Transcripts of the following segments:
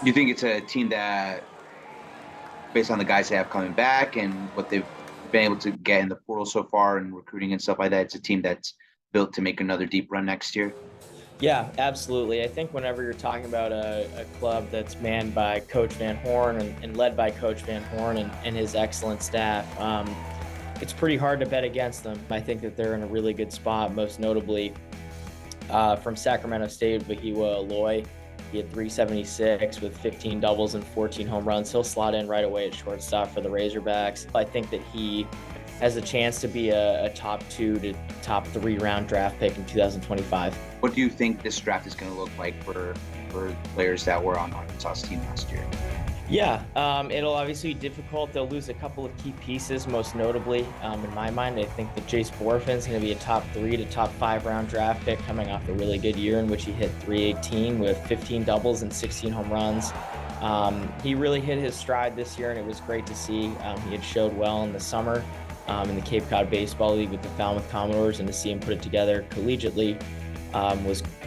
Do you think it's a team that, based on the guys they have coming back and what they've been able to get in the portal so far and recruiting and stuff like that, it's a team that's built to make another deep run next year? Yeah, absolutely. I think whenever you're talking about a club that's manned by Coach Van Horn and led by Coach Van Horn and his excellent staff, it's pretty hard to bet against them. I think that they're in a really good spot, most notably from Sacramento State, Vahiwa Aloy. He had 376 with 15 doubles and 14 home runs. He'll slot in right away at shortstop for the Razorbacks. I think that he has a chance to be a top 2 to top 3 round draft pick in 2025. What do you think this draft is going to look like for players that were on Arkansas's team last year? Yeah, it'll obviously be difficult. They'll lose a couple of key pieces, most notably, in my mind. I think that Jace Borfin's going to be a top 3 to top 5 round draft pick coming off a really good year in which he hit 318 with 15 doubles and 16 home runs. He really hit his stride this year, and it was great to see. He had showed well in the summer in the Cape Cod Baseball League with the Falmouth Commodores, and to see him put it together collegiately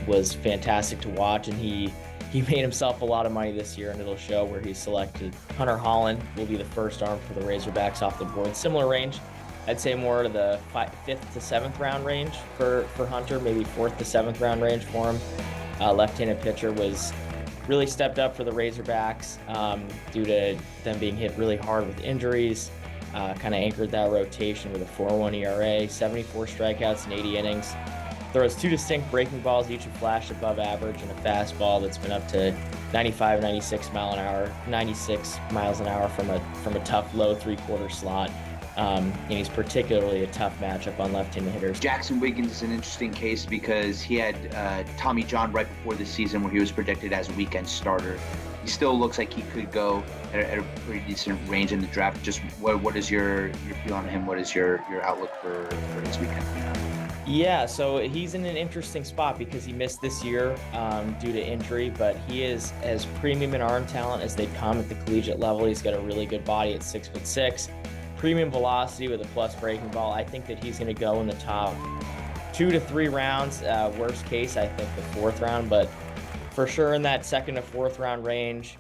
was fantastic to watch. And he made himself a lot of money this year, and it'll show where he's selected. Hunter Holland will be the first arm for the Razorbacks off the board. Similar range, I'd say more to the 5th to 7th round range for Hunter, maybe 4th to 7th round range for him. Left-handed pitcher was really stepped up for the Razorbacks due to them being hit really hard with injuries. Kind of anchored that rotation with a 4.1 ERA, 74 strikeouts in 80 innings. Throws 2 distinct breaking balls, each have flashed above average, and a fastball that's been up to 95, 96 miles an hour from a tough low 3/4 slot. And he's particularly a tough matchup on left-handed hitters. Jackson Wiggins is an interesting case because he had Tommy John right before the season where he was projected as a weekend starter. He still looks like he could go at a pretty decent range in the draft. Just what is your view on him? What is your outlook for his weekend? Yeah, so he's in an interesting spot because he missed this year due to injury, but he is as premium in arm talent as they come at the collegiate level. He's got a really good body at 6'6", premium velocity with a plus breaking ball. I think that he's going to go in the top 2 to 3 rounds. Worst case, I think the 4th round, but for sure in that 2nd to 4th round range.